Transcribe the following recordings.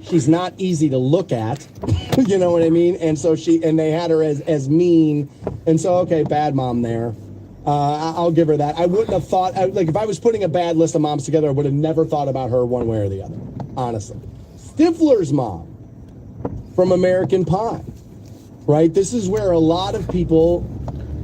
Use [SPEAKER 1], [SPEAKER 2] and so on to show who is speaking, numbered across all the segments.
[SPEAKER 1] She's not easy to look at. You know what I mean? And so they had her as mean. And so, okay, bad mom there. I'll give her that. I wouldn't have thought, like, if I was putting a bad list of moms together, I would have never thought about her one way or the other, honestly. Stifler's mom from American Pie, right? This is where a lot of people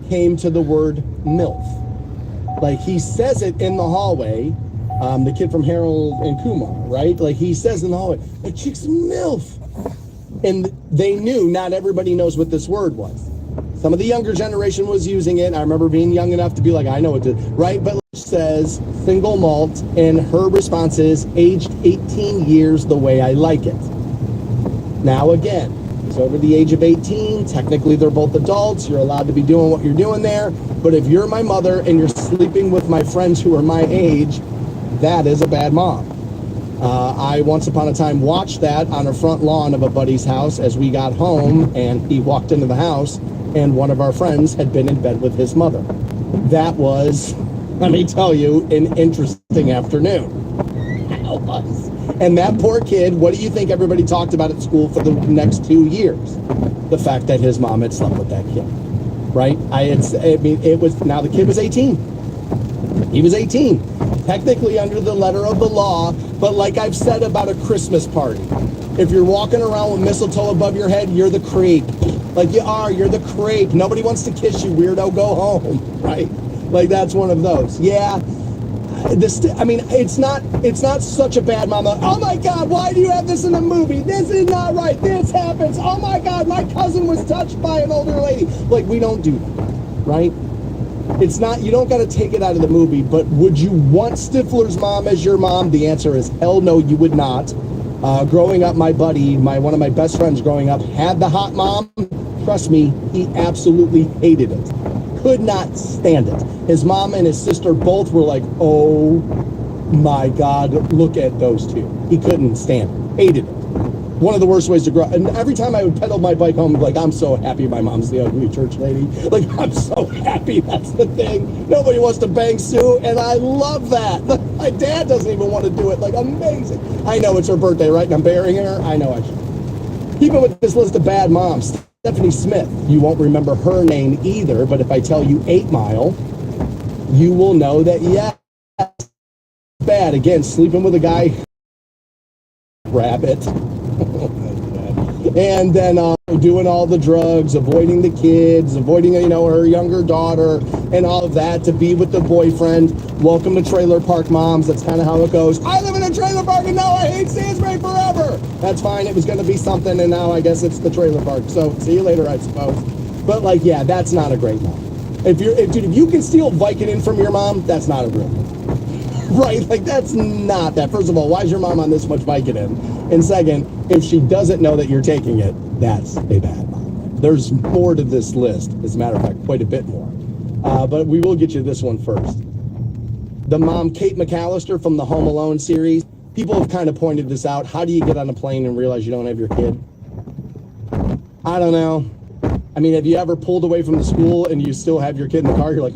[SPEAKER 1] came to the word MILF. Like, he says it in the hallway. The kid from Harold and Kumar, right? Like, he says in the hallway, the chick's MILF. And they knew not everybody knows what this word was. Some of the younger generation was using it. I remember being young enough to be like, I know what to, right? But it says single malt, and her response is aged 18 years the way I like it. Now, again, it's over the age of 18. Technically, they're both adults. You're allowed to be doing what you're doing there. But if you're my mother and you're sleeping with my friends who are my age, that is a bad mom. I once upon a time watched that on a front lawn of a buddy's house as we got home, and he walked into the house and one of our friends had been in bed with his mother. That was, let me tell you, an interesting afternoon. It was. And that poor kid, what do you think everybody talked about at school for the next 2 years? The fact that his mom had slept with that kid, right? Now the kid was 18. He was 18, technically under the letter of the law, but like I've said about a Christmas party, if you're walking around with mistletoe above your head, you're the creep. Like you're the creep. Nobody wants to kiss you, weirdo, go home, right? Like that's one of those. Yeah, it's not such a bad mama. Oh my God, why do you have this in the movie? This is not right, this happens. Oh my God, my cousin was touched by an older lady. Like, we don't do that, right? It's not, you don't got to take it out of the movie, but would you want Stifler's mom as your mom? The answer is hell no, you would not. Growing up, my buddy, one of my best friends growing up, had the hot mom. Trust me, he absolutely hated it. Could not stand it. His mom and his sister both were like, oh my God, look at those two. He couldn't stand it. Hated it. One of the worst ways to grow. And every time I would pedal my bike home, like, I'm so happy my mom's the ugly church lady. Like, I'm so happy that's the thing. Nobody wants to bang Sue, and I love that. My dad doesn't even want to do it. Like, amazing. I know it's her birthday, right? And I'm burying her. I know I should. Keep it with this list of bad moms. Stephanie Smith. You won't remember her name either, but if I tell you 8 Mile, you will know that, yes, bad. Again, sleeping with a guy, rabbit. And then doing all the drugs, avoiding the kids, avoiding, her younger daughter and all of that to be with the boyfriend. Welcome to Trailer Park Moms. That's kind of how it goes. I live in a trailer park and now I hate Sainsbury forever. That's fine. It was going to be something and now I guess it's the trailer park. So see you later, I suppose. But like, yeah, that's not a great mom. If you can steal Vicodin from your mom, that's not a real mom. Right? Like, that's not that. First of all, why is your mom on this much Vicodin? And second, if she doesn't know that you're taking it, that's a bad mom. There's more to this list. As a matter of fact, quite a bit more. But we will get you this one first. The mom, Kate McAllister from the Home Alone series. People have kind of pointed this out. How do you get on a plane and realize you don't have your kid? I don't know. I mean, have you ever pulled away from the school and you still have your kid in the car? You're like,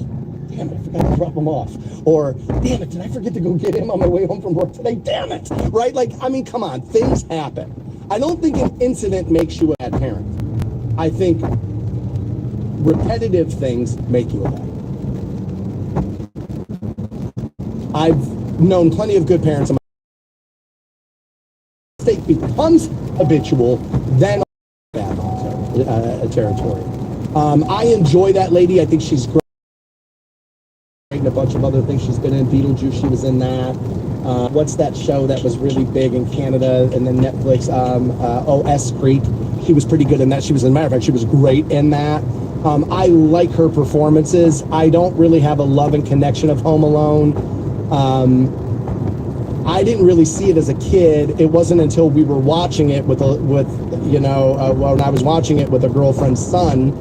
[SPEAKER 1] damn it, I forgot to drop him off. Or, damn it, did I forget to go get him on my way home from work today? Damn it, right? Like, I mean, come on, things happen. I don't think an incident makes you a bad parent. I think repetitive things make you a bad parent. I've known plenty of good parents. Mistake becomes habitual, then bad territory. I enjoy that lady. I think she's great. And a bunch of other things she's been in. Beetlejuice, she was in that. What's that show that was really big in Canada and then Netflix? S Creek. She was pretty good in that. She was, as a matter of fact, she was great in that. I like her performances. I don't really have a love and connection of Home Alone. I didn't really see it as a kid. It wasn't until we were watching it when I was watching it with a girlfriend's son.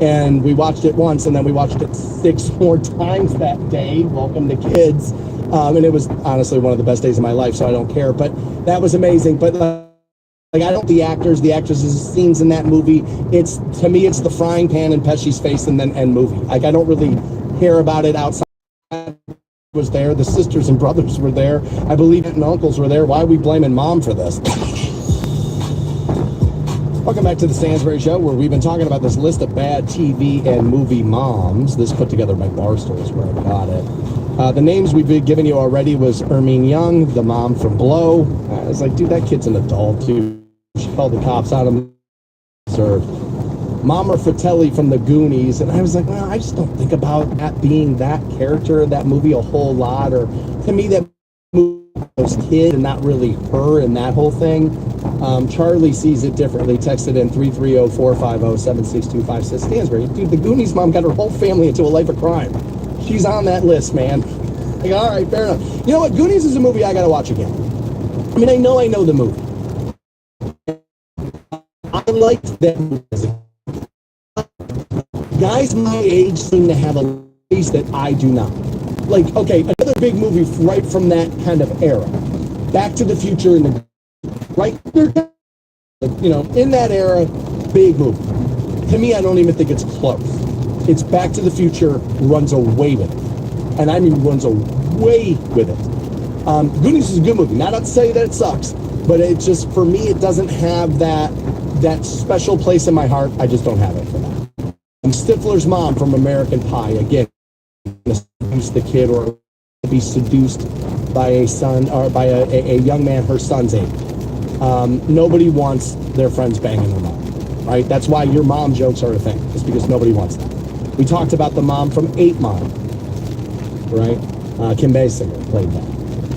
[SPEAKER 1] And we watched it once, and then we watched it 6 more times that day. Welcome to kids. And it was honestly one of the best days of my life, so I don't care. But that was amazing. But I don't the actresses, scenes in that movie. To me, it's the frying pan in Pesci's face and then end movie. Like, I don't really care about it outside was there, the sisters and brothers were there, I believe aunt and uncles were there. Why are we blaming mom for this? Welcome back to the Stansbury Show, where we've been talking about this list of bad TV and movie moms. This put together by Barstool is where I got it. The names we've been giving you already was Ermine Young, the mom from Blow. I was like, dude, that kid's an adult, too. She called the cops on him. Served. Mama Fratelli from the Goonies. And I was like, well, I just don't think about that being that character of that movie a whole lot. Or to me, that movie was kid and not really her and that whole thing. Charlie sees it differently. Texted in 330-450-7625. Says, Stansbury, dude, the Goonies mom got her whole family into a life of crime. She's on that list, man. Like, all right, fair enough. You know what? Goonies is a movie I got to watch again. I mean, I know the movie. I liked that movie. Guys my age seem to have a taste that I do not. Like, okay, another big movie right from that kind of era. Back to the Future and the right there, you know, in that era, big movie. To me, I don't even think it's close. It's Back to the Future runs away with it. And I mean runs away with it. Goonies is a good movie. Not to say that it sucks, but it just, for me, it doesn't have that special place in my heart. I just don't have it for that. Stifler's mom from American Pie, again, seduce the kid or be seduced by a son or by a young man her son's age. Nobody wants their friends banging their mom, right? That's why your mom jokes are a thing. It's because nobody wants that. We talked about the mom from 8 Mile, right? Kim Basinger played that.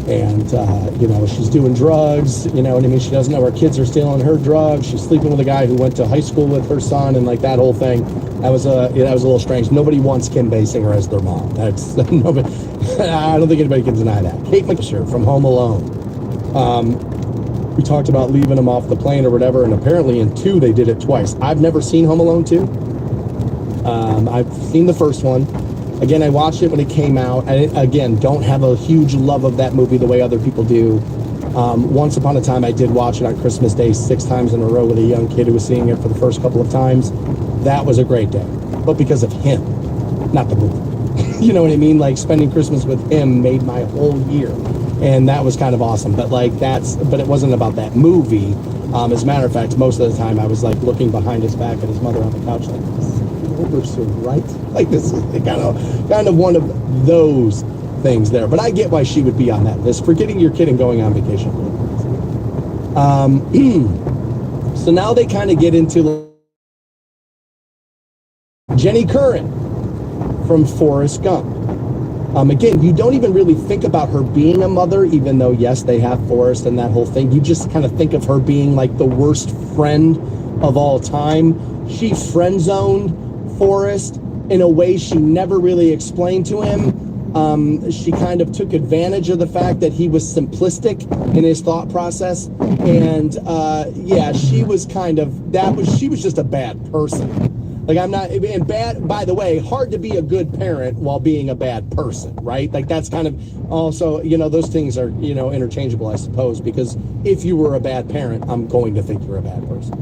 [SPEAKER 1] And, you know, she's doing drugs, you know what I mean? She doesn't know her kids are stealing her drugs. She's sleeping with a guy who went to high school with her son and like that whole thing. That was a little strange. Nobody wants Kim Basinger as their mom. That's nobody. I don't think anybody can deny that. Kate McSher from Home Alone. We talked about leaving him off the plane or whatever, and apparently in 2 they did it twice. I've never seen Home Alone 2. I've seen the first one. Again, I watched it when it came out. I, again, don't have a huge love of that movie the way other people do. Once upon a time, I did watch it on Christmas Day 6 times in a row with a young kid who was seeing it for the first couple of times. That was a great day. But because of him, not the movie. You know what I mean? Like, spending Christmas with him made my whole year. And that was kind of awesome. But, like, but it wasn't about that movie. As a matter of fact, most of the time, I was, like, looking behind his back at his mother on the couch, like, over so right, like this is kind of one of those things there. But I get why she would be on that list for getting your kid and going on vacation. So now they kind of get into Jenny Curran from Forrest Gump. Again, you don't even really think about her being a mother, even though yes, they have Forrest and that whole thing. You just kind of think of her being like the worst friend of all time. She friend-zoned Forrest in a way she never really explained to him. She kind of took advantage of the fact that he was simplistic in his thought process, and yeah, she was just a bad person. Like, I'm not, and bad, by the way, hard to be a good parent while being a bad person, right? Like, that's kind of also, you know, those things are, you know, interchangeable, I suppose, because if you were a bad parent, I'm going to think you're a bad person.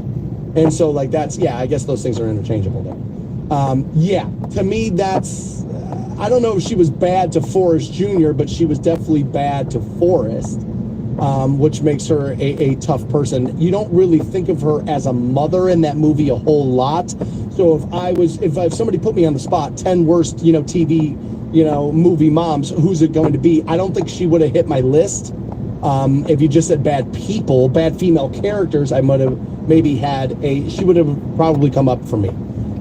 [SPEAKER 1] And so, like, that's, yeah, I guess those things are interchangeable there. Yeah, to me, that's, I don't know if she was bad to Forrest Jr., but she was definitely bad to Forrest, which makes her a tough person. You don't really think of her as a mother in that movie a whole lot. So if somebody put me on the spot, 10 worst, you know, TV, you know, movie moms, who's it going to be? I don't think she would have hit my list. If you just said bad people, bad female characters, I might have maybe she would have probably come up for me.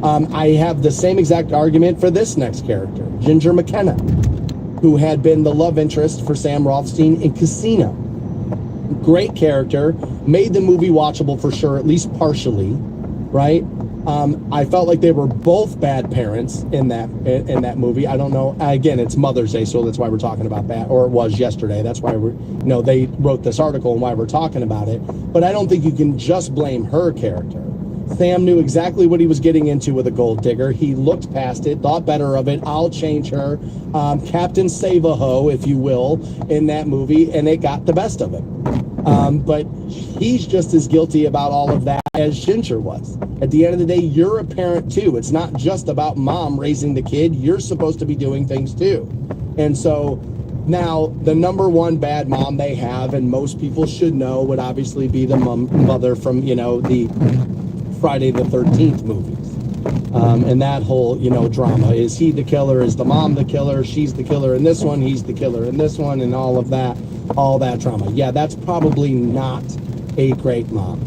[SPEAKER 1] I have the same exact argument for this next character, Ginger McKenna, who had been the love interest for Sam Rothstein in Casino. Great character, made the movie watchable for sure, at least partially, right? I felt like they were both bad parents in that movie. I don't know. Again, it's Mother's Day, so that's why we're talking about that, or it was yesterday. That's why they wrote this article and why we're talking about it. But I don't think you can just blame her character. Sam knew exactly what he was getting into with a gold digger. He looked past it, thought better of it. I'll change her. Captain Save-A-Ho, if you will, in that movie, and it got the best of him. But he's just as guilty about all of that as Ginger was. At the end of the day, you're a parent too. It's not just about mom raising the kid. You're supposed to be doing things too. And so Now, the number one bad mom they have, and most people should know, would obviously be the mother from, the Friday the 13th movies. And that whole, drama. Is he the killer? Is the mom the killer? She's the killer in this one. He's the killer in this one, and all that drama. Yeah, that's probably not a great mom.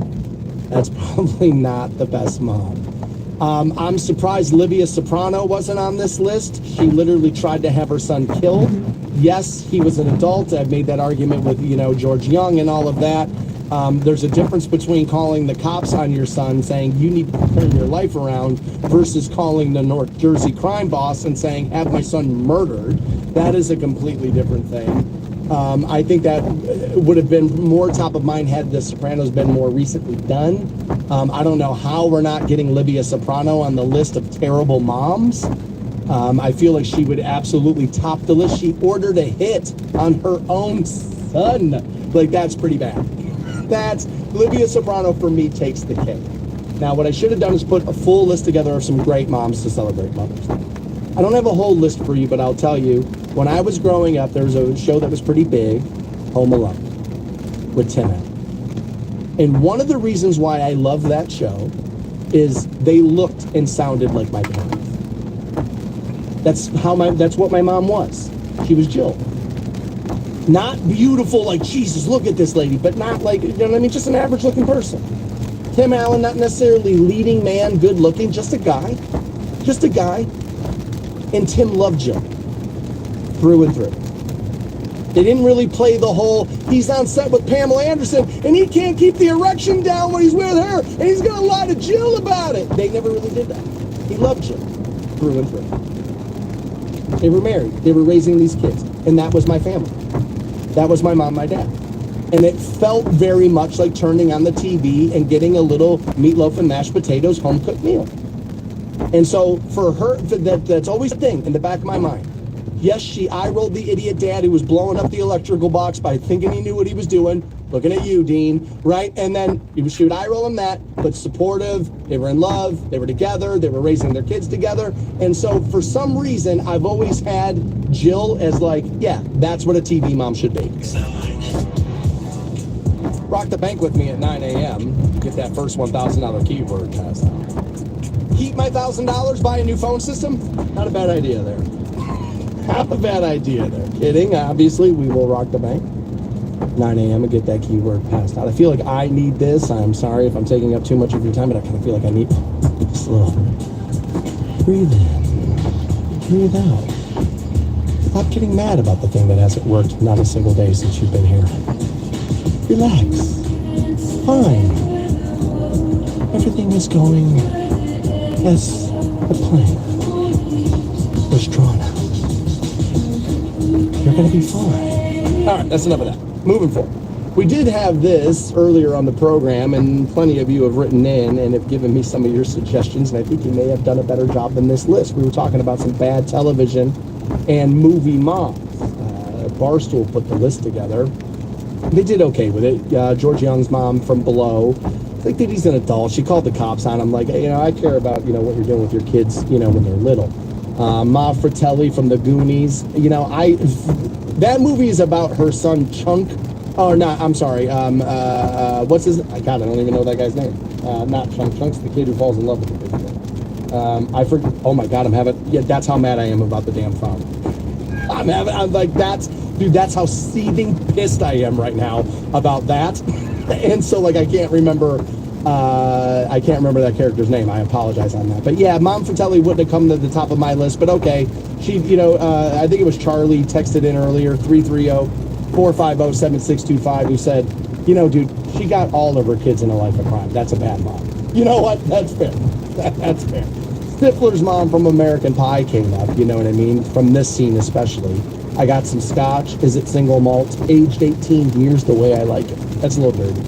[SPEAKER 1] That's probably not the best mom. I'm surprised Livia Soprano wasn't on this list. She literally tried to have her son killed. Yes, he was an adult. I've made that argument with, George Young and all of that. There's a difference between calling the cops on your son saying you need to turn your life around versus calling the North Jersey crime boss and saying have my son murdered. That is a completely different thing. I think that would have been more top of mind had The Sopranos been more recently done. I don't know how we're not getting Livia Soprano on the list of terrible moms. I feel like she would absolutely top the list. She ordered a hit on her own son. Like, that's pretty bad. That's Livia Soprano, for me, takes the cake. Now, what I should have done is put a full list together of some great moms to celebrate Mother's Day. I don't have a whole list for you, but I'll tell you, when I was growing up, there was a show that was pretty big, Home Alone, with Tim Allen. And one of the reasons why I love that show is they looked and sounded like my parents. That's what my mom was. She was Jill. Not beautiful, like, Jesus, look at this lady, but not like, just an average looking person. Tim Allen, not necessarily leading man, good looking, just a guy. And Tim loved Jill. Through and through. They didn't really play the whole, he's on set with Pamela Anderson, and he can't keep the erection down when he's with her, and he's going to lie to Jill about it. They never really did that. He loved Jill. Through and through. They were married. They were raising these kids. And that was my family. That was my mom, my dad. And it felt very much like turning on the TV and getting a little meatloaf and mashed potatoes home-cooked meal. And so for her, that's always a thing in the back of my mind. Yes, she eye-rolled the idiot dad who was blowing up the electrical box by thinking he knew what he was doing. Looking at you, Dean, right? And then she would eye-roll him that, but supportive. They were in love. They were together. They were raising their kids together. And so for some reason, I've always had Jill as like, yeah, that's what a TV mom should be. Rock the bank with me at 9 a.m. Get that first $1,000 keyword test. Keep my $1,000, buy a new phone system? Not a bad idea there. Not a bad idea there. Kidding. Obviously, we will rock the bank. 9 a.m. and get that keyword passed out. I feel like I need this. I'm sorry if I'm taking up too much of your time, but I kind of feel like I need just a little. Breathe in. Breathe out. Stop getting mad about the thing that hasn't worked not a single day since you've been here. Relax. Fine. Everything is going as the plan was drawn out. You're going to be fine. All right, that's enough of that. Moving forward. We did have this earlier on the program, and plenty of you have written in and have given me some of your suggestions, and I think you may have done a better job than this list. We were talking about some bad television and movie moms. Barstool put the list together. They did okay with it. George Young's mom from Below. I think that he's an adult. She called the cops on him, like, hey, I care about, what you're doing with your kids, when they're little. Ma Fratelli from The Goonies. That movie is about her son Chunk. Oh, no, I'm sorry. What's his? God, I don't even know that guy's name. Not Chunk. Chunk's the kid who falls in love with the big kid. I forget. Oh my God, that's how mad I am about the damn phone. I'm like, that's how seething pissed I am right now about that. And so, like, I can't remember that character's name. I apologize on that. But yeah, Mom Fratelli wouldn't have come to the top of my list, but okay. She, I think it was Charlie texted in earlier, 330-450-7625, who said, dude, she got all of her kids in a life of crime. That's a bad mom. You know what? That's fair. That's fair. Stifler's mom from American Pie came up, you know what I mean? From this scene especially. I got some scotch. Is it single malt? Aged 18 years the way I like it. That's a little dirty,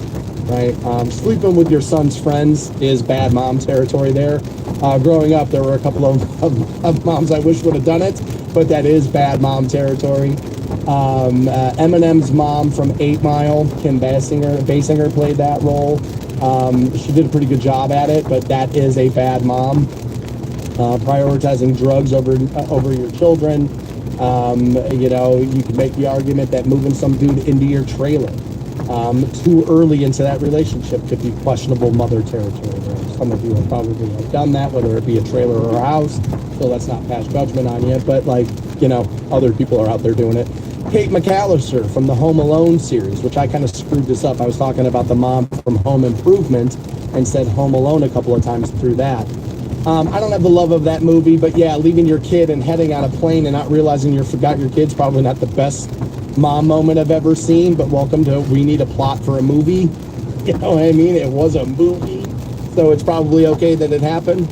[SPEAKER 1] right? Sleeping with your son's friends is bad mom territory there. Growing up, there were a couple of moms I wish would have done it, but that is bad mom territory. Eminem's mom from 8 Mile, Kim Basinger played that role. She did a pretty good job at it, but that is a bad mom. Prioritizing drugs over your children. You know, you can make the argument that moving some dude into your trailer too early into that relationship could be questionable mother territory. Some of you have probably done that, whether it be a trailer or a house. So let's not pass judgment on you, but like, you know, other people are out there doing it. Kate McAllister from the Home Alone series, which I kind of screwed this up. I was talking about the mom from Home Improvement and said Home Alone a couple of times through that. I don't have the love of that movie, but yeah, leaving your kid and heading on a plane and not realizing you forgot your kid's probably not the best mom moment I've ever seen, but welcome to we need a plot for a movie. You know what I mean? It was a movie, so it's probably okay that it happened.